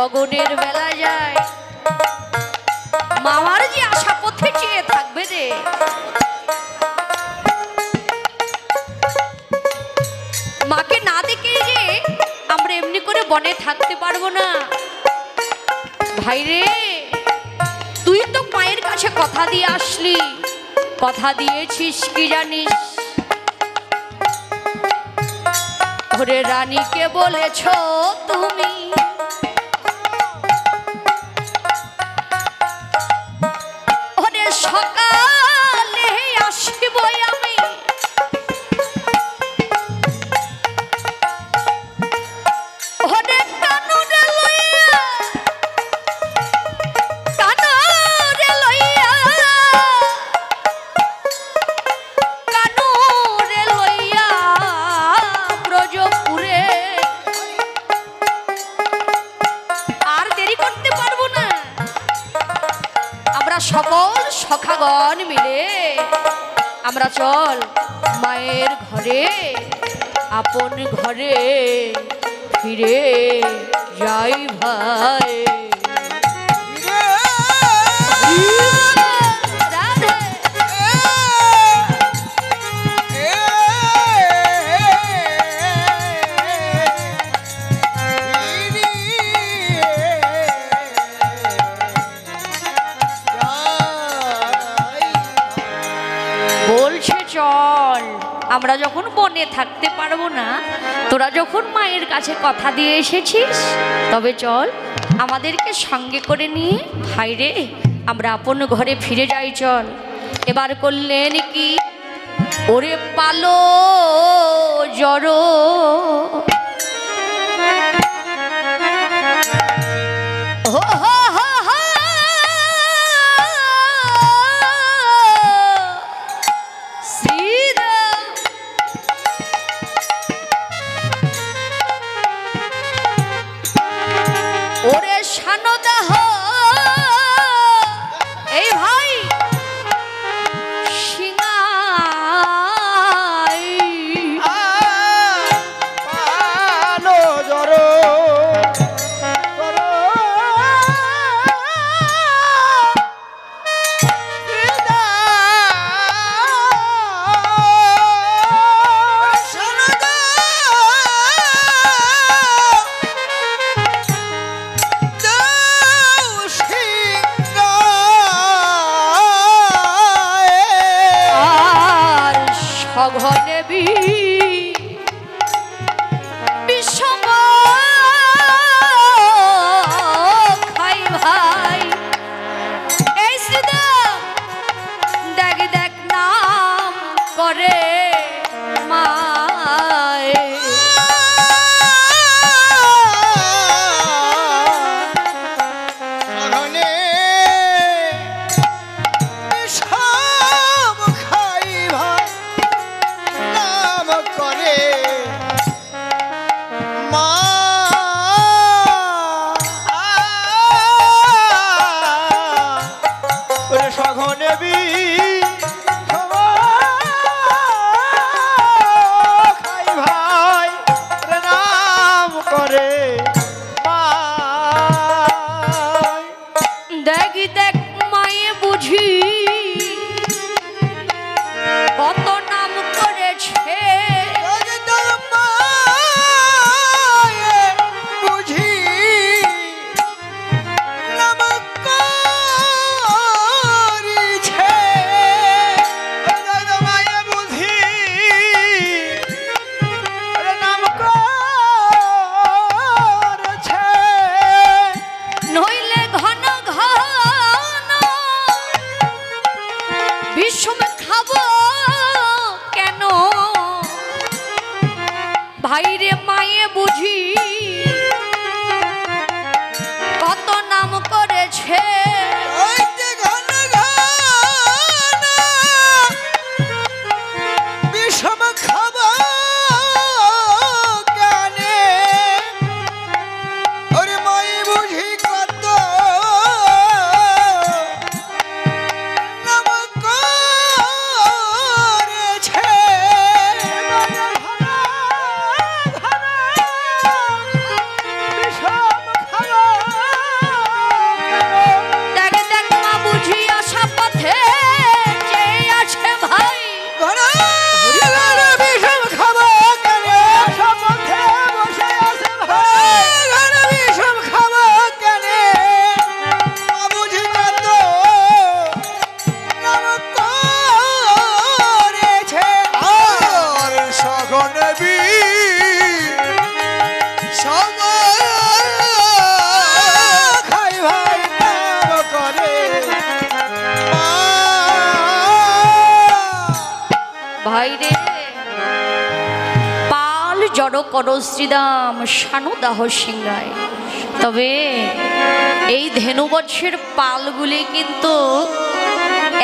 গগনের বেলা যায়, মামার যে আশা পথে চেয়ে থাকবে রে। মাকে না দেখে যে আমরা এমনি করে বনে থাকতে পারবো না। ভাই রে, তুই তো মায়ের কাছে কথা দিয়ে আসলি, কথা দিয়েছিস কি জানিস? ওরে রানীকে বলেছ তুমি ওরে সকালে আসিব আমি, ওরে কানুরে লইয়া কানুরে লইয়া কানুরে লইয়া ব্রজপুরে। আর দেরি করতে পারবো না, আমরা সকল সখাগণ মিলে আমরা চল মায়ের ঘরে, আপন ঘরে ফিরে যাই ভাই। রাধে বলছে চল, আমরা যখন বনে থাকতে পারবো না, তোরা যখন মায়ের কাছে কথা দিয়ে এসেছিস, তবে চল আমাদেরকে সঙ্গে করে নিয়ে ভাই রে আমরা আপন ঘরে ফিরে যাই চল। এবার করলেন কি, ওরে পালো জড়ো হো হো হো হো শ্রীরাম। ওরে শানদাহ এই ভাই সিংহাই পালো জড়ো সঘনে বিষম খাই ভাই। এই শ্রীদাম দেখ দেখ নাম করে মায়। সঘনে হায় রে পাল জড় কর শ্রীদাম সানুদাহ সিংহায়। তবে এই ধেনু বৎসের পালগুলি কিন্তু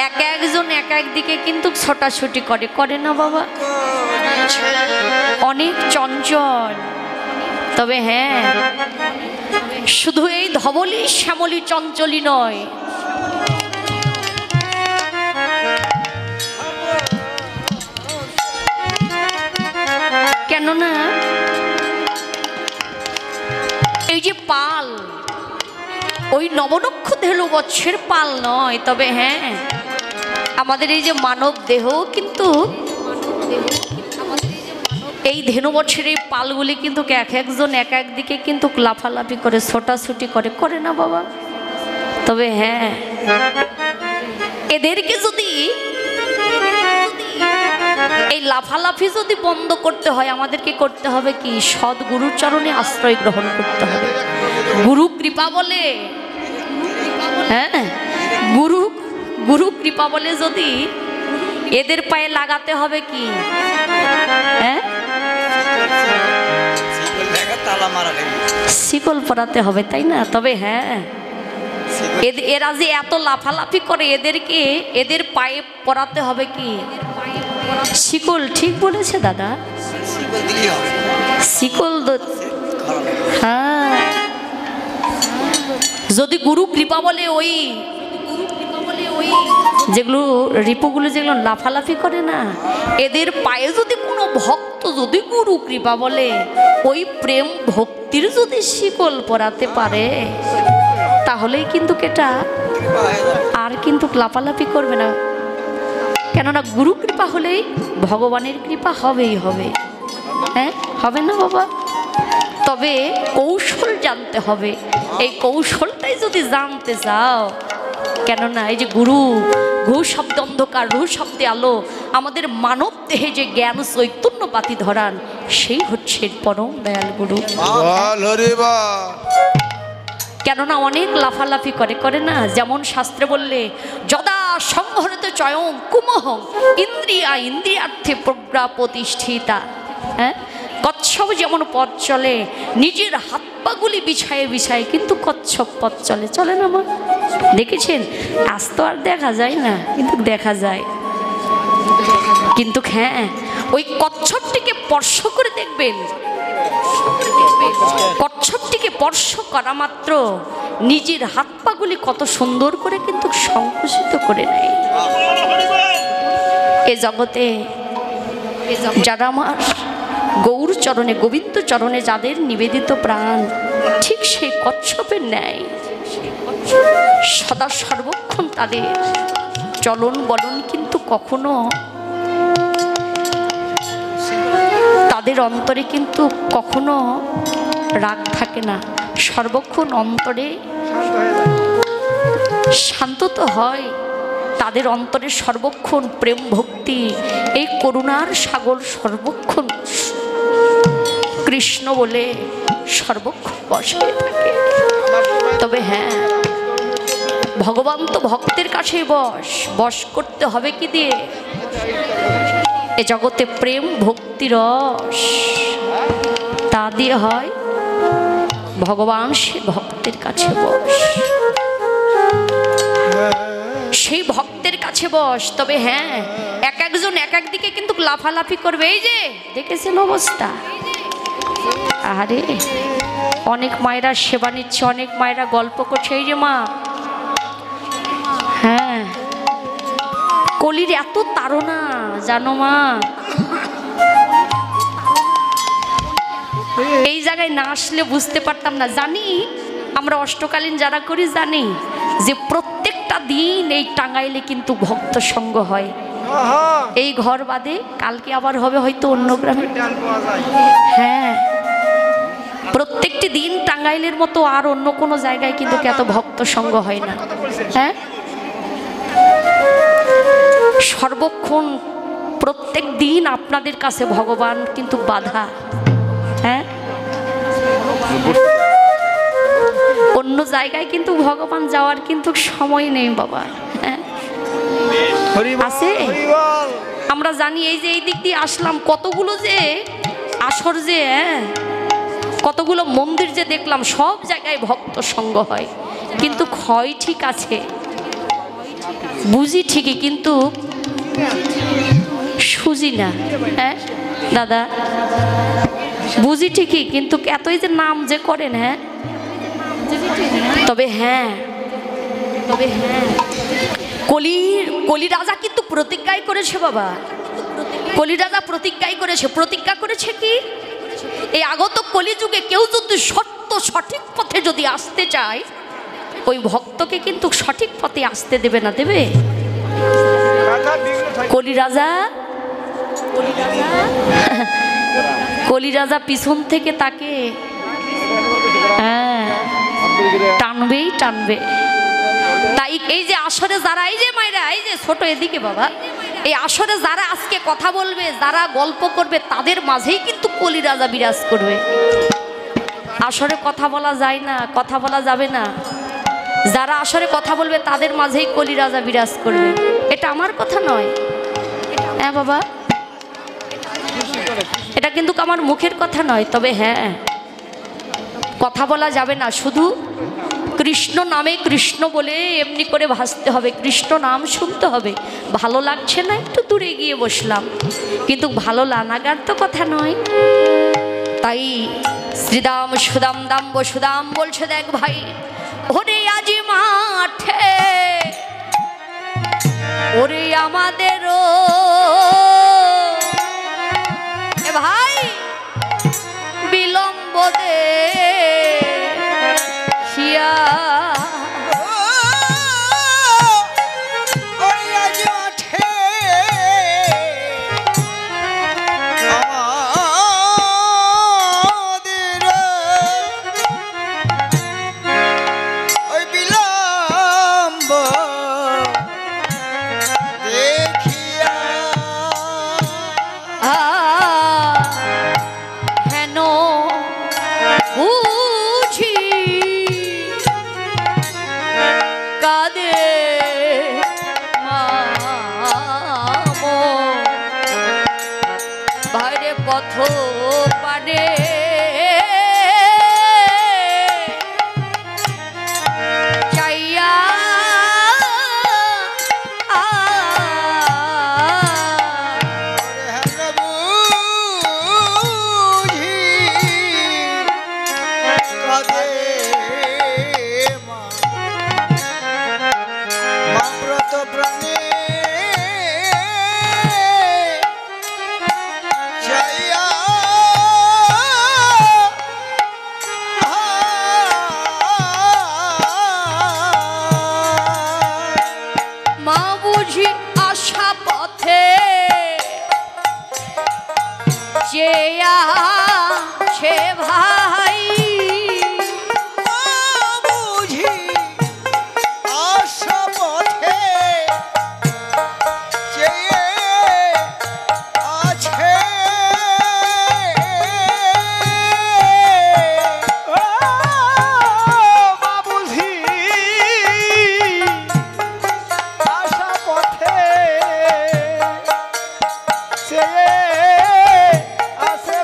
এক একজন এক এক দিকে কিন্তু ছোটাছুটি করে, করে না বাবা? অনেক চঞ্চল। তবে হ্যাঁ, শুধু এই ধবলি শ্যামলি চঞ্চলই নয়, কেননা এই যে পাল ওই নবনক্ষ ধেনু বৎসের পাল নয়। তবে হ্যাঁ, আমাদের এই যে মানব দেহ কিন্তু এই ধেনু বৎসের এই পালগুলি কিন্তু এক একজন এক এক দিকে কিন্তু লাফালাফি করে, ছোটাছুটি করে, করে না বাবা? তবে হ্যাঁ, এদেরকে যদি এই লাফালাফি যদি বন্ধ করতে হয়, আমাদেরকে করতে হবে কি? সৎ গুরুর চরণে আশ্রয় গ্রহণ করতে হবে। গুরু কৃপা বলে, হ্যাঁ, গুরু কৃপা বলে যদি এদের পায়ে লাগাতে হবে কি? হ্যাঁ, শিকল পরাতে হবে, তাই না? তবে হ্যাঁ, এরা যে এত লাফালাফি করে, এদেরকে এদের পায়ে পরাতে হবে কি? শিকল। ঠিক বলেছে দাদা, শিকল। হ্যাঁ, যদি গুরু কৃপা বলে ওই যেগুলো রিপুগুলো যেগুলো লাফালাফি করে না, এদের পায়ে যদি কোনো ভক্ত যদি গুরু কৃপা বলে ওই প্রেম ভক্তির যদি শিকল পরাতে পারে, তাহলেই কিন্তু এটা আর কিন্তু লাফালাফি করবে না। কেননা গুরু কৃপা হলেই ভগবানের কৃপা হবেই হবে। হ্যাঁ, হবে না বাবা? তবে কৌশল জানতে হবে। এই কৌশলটাই যদি জানতে চাও, কেননা এই যে গুরু, ঘু শব্দ অন্ধকার, রু শব্দে আলো, আমাদের মানব দেহে যে জ্ঞান চৈতন্য বাতি ধরান, সেই হচ্ছে পরম দয়াল গুরু। কেননা অনেক লাফালাফি করে, করে না? যেমন শাস্ত্রে বললে যদা সংহরিত চয়ং কুমহং ইন্দ্রিয়া ইন্দ্রিয়ার্থে প্রজ্ঞা প্রতিষ্ঠিতা। হ্যাঁ, কচ্ছপ যেমন পথ চলে নিজের হাত পাগুলি বিছায়ে বিছায়ে, কিন্তু কচ্ছপ পথ চলে, চলে না মা? দেখেছেন? আজ তো আর দেখা যায় না, কিন্তু দেখা যায়। কিন্তু হ্যাঁ, ওই কচ্ছপটিকে স্পর্শ করে দেখবেন, কচ্ছপটিকে স্পর্শ করা মাত্র নিজের হাত পাগুলি কত সুন্দর করে কিন্তু সংকুচিত করে নেয়। এ জগতে যারা আমার গৌর চরণে, গোবিন্দ চরণে যাদের নিবেদিত প্রাণ, ঠিক সেই কচ্ছপের ন্যায় সদা সর্বক্ষণ তাদের চলন বলন কিন্তু কখনো তাদের অন্তরে কিন্তু কখনো রাগ থাকে না, সর্বক্ষণ অন্তরে শান্ত তো হয়। তাদের অন্তরে সর্বক্ষণ প্রেম ভক্তি, এই করুণার সাগর সর্বক্ষণ কৃষ্ণ বলে সর্বক্ষণ বসে থাকে। তবে হ্যাঁ, ভগবান তো ভক্তের কাছে বশ করতে হবে কি দিয়ে? এ জগতে প্রেম ভক্তি রস, তা দিয়ে হয়। ভগবান সে ভক্তের কাছে বস, সেই ভক্তের কাছে বস। তবে হ্যাঁ, এক একজন এক এক দিকে কিন্তু লাফালাফি করবে। এই যে দেখেছেন অবস্থা, আরে অনেক মায়েরা সেবা নিচ্ছে, অনেক মায়েরা গল্প করছে। এই যে মা, হ্যাঁ, কলির এত তাড়না জানো মা, এই জায়গায় না আসলে বুঝতে পারতাম না। জানি আমরা অষ্টকালীন যারা করি জানি যে প্রত্যেকটা দিন এই টাঙ্গাইলে কিন্তু ভক্ত সঙ্গ হয়। এই ঘর বাদে কালকে আবার হবে হয়তো অন্য গ্রামে। হ্যাঁ, প্রত্যেকটি দিন টাঙ্গাইলের মতো আর অন্য কোনো জায়গায় কিন্তু এত ভক্ত সঙ্গ হয় না। হ্যাঁ, সর্বক্ষণ প্রত্যেক দিন আপনাদের কাছে ভগবান কিন্তু বাধা। হ্যাঁ, অন্য জায়গায় কিন্তু ভগবান যাওয়ার কিন্তু সময় নেই বাবা। হ্যাঁ, আছে আমরা জানি এই যে এই দিক দিয়ে আসলাম কতগুলো যে আসর যে কতগুলো মন্দির যে দেখলাম, সব জায়গায় ভক্ত সঙ্গ হয়, কিন্তু ক্ষয় ঠিক আছে, বুঝি ঠিকই কিন্তু সুজি না। হ্যাঁ দাদা, বুঝি ঠিকই কিন্তু এতই যে নাম যে করেন। হ্যাঁ তবে হ্যাঁ কলি রাজা কিন্তু প্রতিজ্ঞাই করেছে বাবা, কলি রাজা প্রতিজ্ঞা করেছে কি, এই আগত কলিযুগে কেউ যদি সঠিক পথে যদি আসতে চায়, ওই ভক্তকে কিন্তু সঠিক পথে আসতে দেবে না, দেবে? কলি রাজা পিছন থেকে তাকে টানবে। তাই এই যে আসরে যারা, এই যে মায়েরা, এই যে ছোট এদিকে বাবা, এই আসরে যারা আজকে কথা বলবে, যারা গল্প করবে, তাদের মাঝেই কিন্তু কলি রাজা বিরাজ করবে। আসরে কথা বলা যায় না, কথা বলা যাবে না, যারা আসরে কথা বলবে তাদের মাঝেই কলি রাজা বিরাজ করবে। এটা আমার কথা নয়, হ্যাঁ বাবা, এটা কিন্তু আমার মুখের কথা নয়। তবে হ্যাঁ, কথা বলা যাবে না, শুধু কৃষ্ণ নামে কৃষ্ণ বলে এমনি করে ভাসতে হবে, কৃষ্ণ নাম শুনতে হবে। ভালো লাগছে না, একটু দূরে গিয়ে বসলাম, কিন্তু ভালো লাগার তো কথা নয়। তাই শ্রীদাম সুদাম দাম বসুদাম বলছে, দেখ ভাই, ওরে আজি মাঠে ওরে আমাদেরও ভাই বিলম্ব দে শিয়া পথ পারে চাইয়া প্রাণে সে ভাই বুঝি আশা পথে চেয়ে আছে বুঝি আশা পথে চেয়ে আছে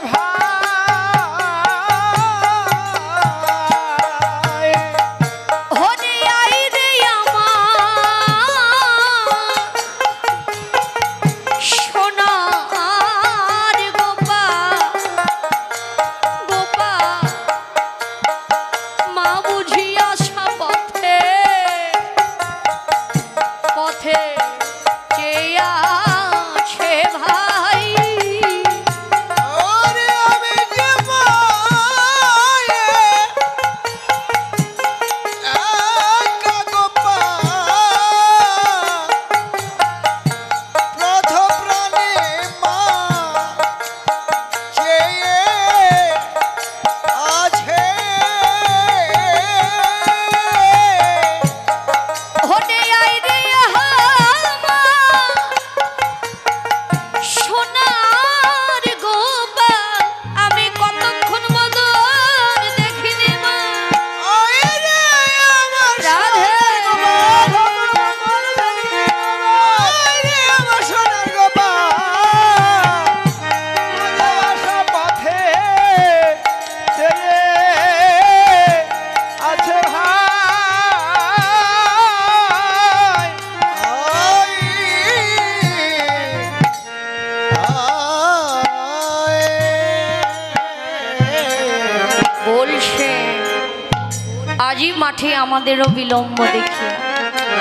কাজী মাঠে আমাদেরও বিলম্ব দেখিয়া,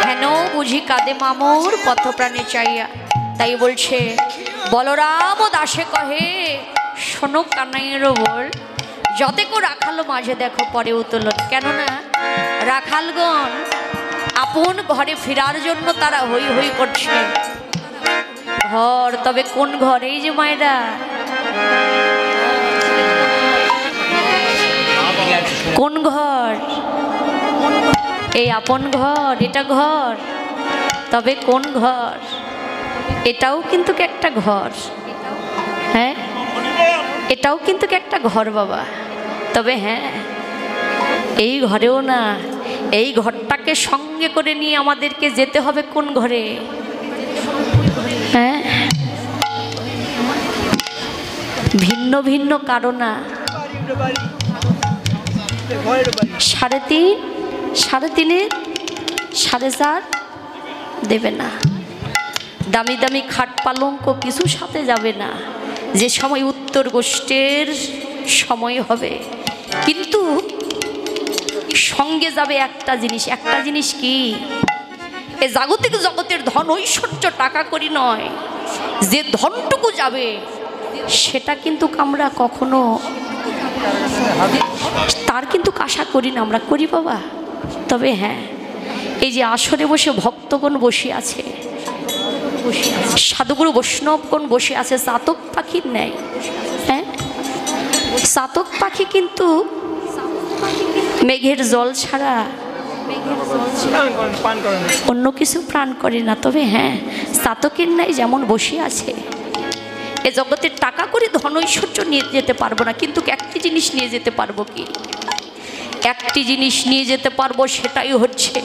হেন বুঝি কাঁদে মামুর পথপ্রাণে চাইয়া। তাই বলছে বলরাম দাসে কহে, শোনো কানাইয়েরও বল, যতেকো রাখালো মাঝে দেখো পরে উতলন। কেননা রাখালগণ আপন ঘরে ফেরার জন্য তারা হই হই করছে। ঘর, তবে কোন ঘর? এই যে মায়েরা, কোন ঘর? এই আপন ঘর, এটা ঘর, তবে কোন ঘর? এটাও কিন্তু একটা ঘর। হ্যাঁ, এটাও কিন্তু একটা ঘর বাবা। তবে হ্যাঁ, এই ঘরেও না, এই ঘরটাকে সঙ্গে করে নিয়ে আমাদেরকে যেতে হবে কোন ঘরে? হ্যাঁ, ভিন্ন ভিন্ন কারণা। 3.5, 3.5, 4.5 দেবে না। দামি দামি খাট পালঙ্ক কিছু সাথে যাবে না। যে সময় উত্তর গোষ্ঠীর সময় হবে, কিন্তু সঙ্গে যাবে একটা জিনিস। একটা জিনিস কি? এ জাগতিক জগতের ধন ঐশ্বর্য টাকা করি নয়, যে ধনটুকু যাবে সেটা কিন্তু আমরা কখনো তার কিন্তু আশা করি না। আমরা করি বাবা। তবে হ্যাঁ, এই যে আসরে বসে ভক্তগণ বসে আছে, সাধুগুরু বৈষ্ণবগণ বসে আছে চাতক পাখির ন্যায়। হ্যাঁ, চাতক পাখি কিন্তু মেঘের জল ছাড়া অন্য কিছু প্রাণ করে না। তবে হ্যাঁ, চাতকের ন্যায় যেমন বসে আছে, এ জগতের টাকা করে ধন ঐশ্বর্য নিয়ে যেতে পারবো না, কিন্তু একটি জিনিস নিয়ে যেতে পারবো। কি একটি জিনিস নিয়ে যেতে পারবো? সেটাই হচ্ছে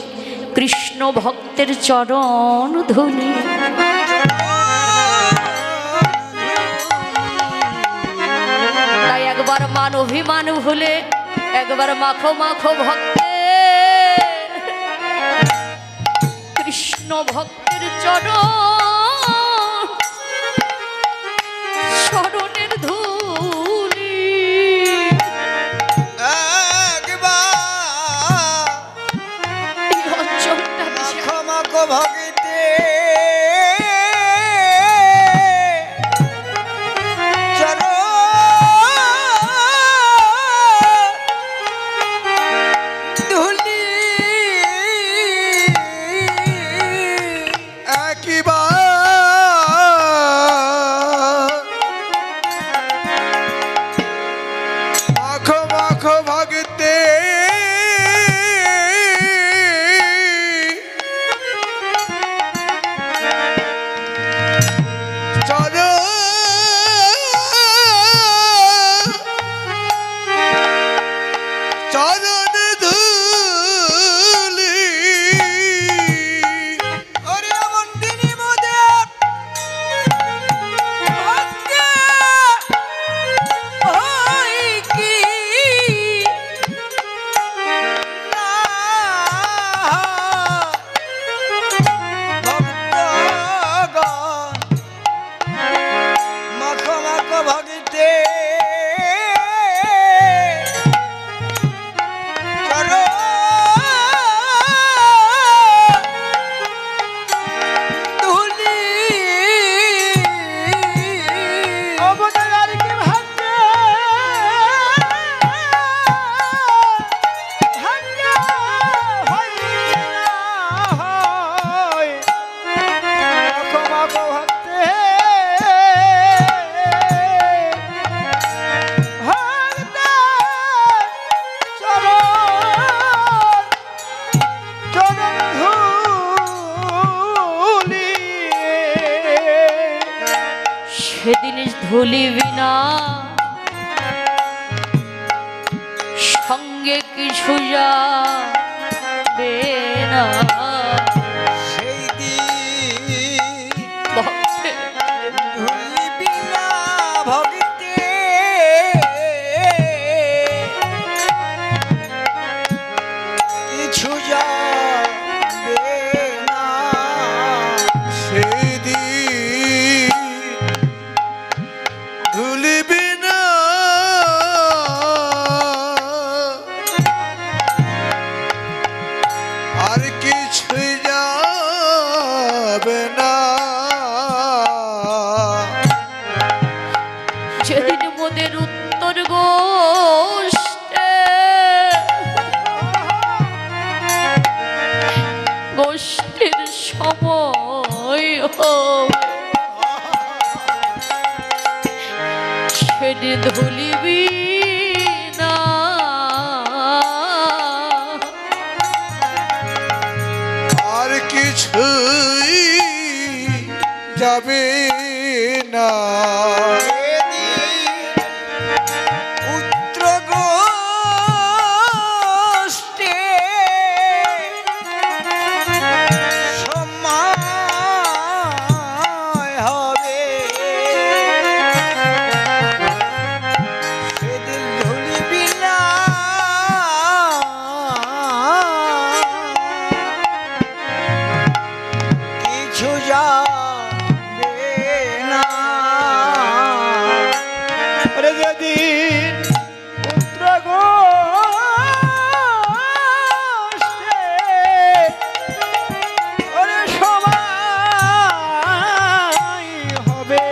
কৃষ্ণ ভক্তের চরণ ধুলি। তাই একবার মান অভিমান ভুলে একবার মাখো মাখো ভক্তে কৃষ্ণ ভক্তের চরণের ধুলি। ভগতে চলো ধুলি একবার মাখো মাখো ভগতে সেদিন ভুলিবি না সঙ্গে কিছু যাবে না। সেই দিন ভুলিবি না ভগতে কিছু যাবে না। সেই দিন ভুলিবি না যেদিন মোদের উত্তর গোষ্ঠে গোষ্ঠীর সময় সেদিন ধুলিবি না আর কিছুই যাবে না পুত্র গোষ্ঠে সময় হবে সেদিন ভুলিবি না কিছু যাবে না ওরে যেদিন পুত্র গোষ্ঠে ওরে সময় হবে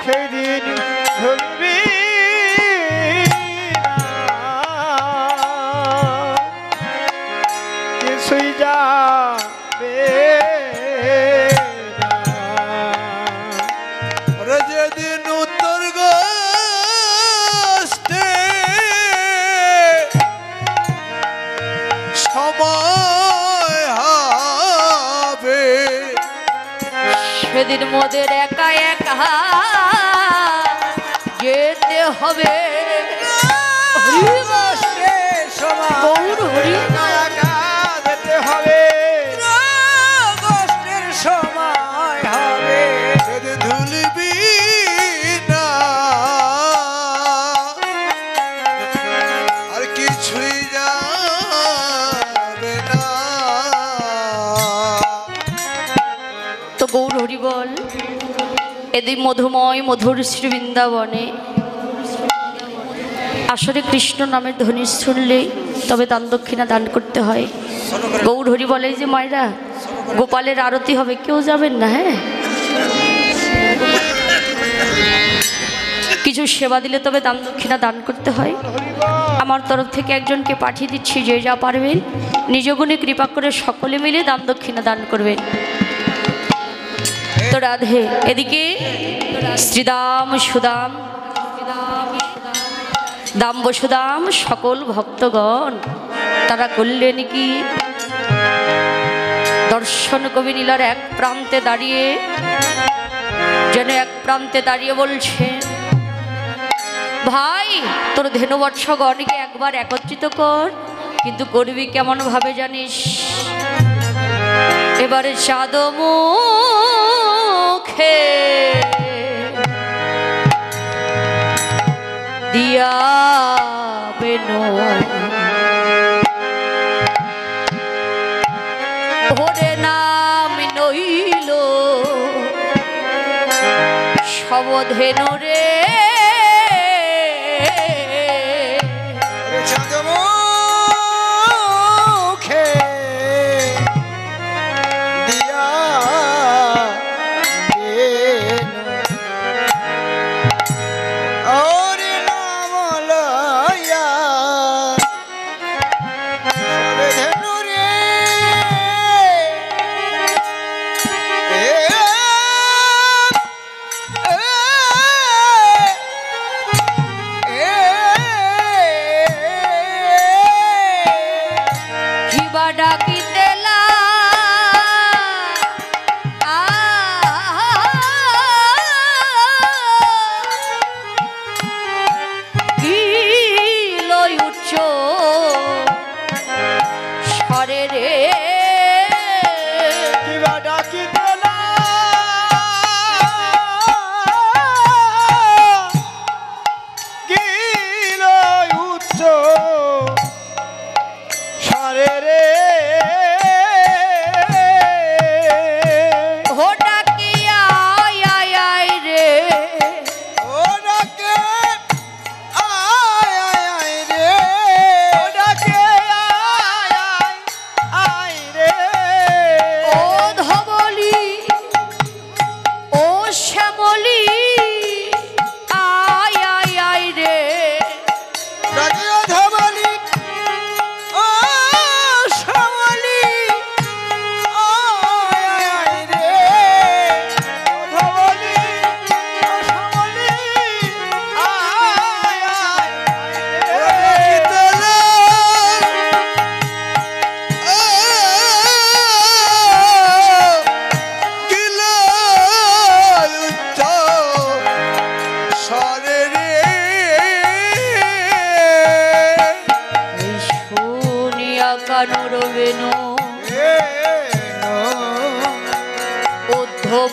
সেদিন ধরবি কিছুই যাবে ওরে যেদিন উত্তর গোষ্ঠে সময় হবে সেদিন মোদের একা একা যেতে হবে গৌর হরি যেতে হবে গোষ্ঠীর সময় হবে সেদিন ধুলবি না আর কিছুই যাবে না তো গৌর হরি বল এদিন মধুময় মধুর শ্রী বৃন্দাবনে আসলে কৃষ্ণ নামের ধ্বনি শুনলে তবে দান দক্ষিণা দান করতে হয়। গৌর হরি বলে যে মায়েরা গোপালের আরতি হবে, কেউ যাবেন না, হ্যাঁ কিছু সেবা দিলে তবে দান দক্ষিণা দান করতে হয়। আমার তরফ থেকে একজনকে পাঠিয়ে দিচ্ছি, যে যা পারবেন নিজ গুণে কৃপা করে সকলে মিলে দান দক্ষিণা দান করবেন। তো রাধে এদিকে শ্রীদাম সুদাম দাম বসুদাম সকল ভক্তগণ তারা করলেন কি দর্শন কবি নীলার এক প্রান্তে দাঁড়িয়ে যেন এক প্রান্তে দাঁড়িয়ে বলছেন, ভাই তোর ধেনুবৎসগণকে একবার একত্রিত কর, কিন্তু করবি কেমন ভাবে জানিস? এবারে চাঁদ মুখে দিয়াবেন ওরে নাম নইল সবধেনু রে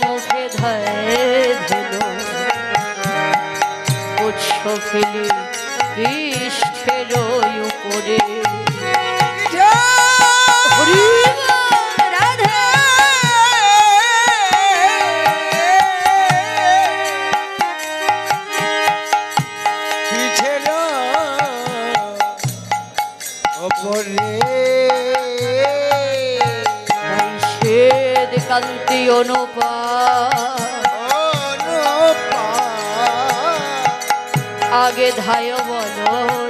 মুখে ধরে ধেল উৎস ফেলে পৃষ্ঠের উপরে হরি রাধে পিছের ওপরে শ্বেত কান্তি অনুপা আগে ধায় বলো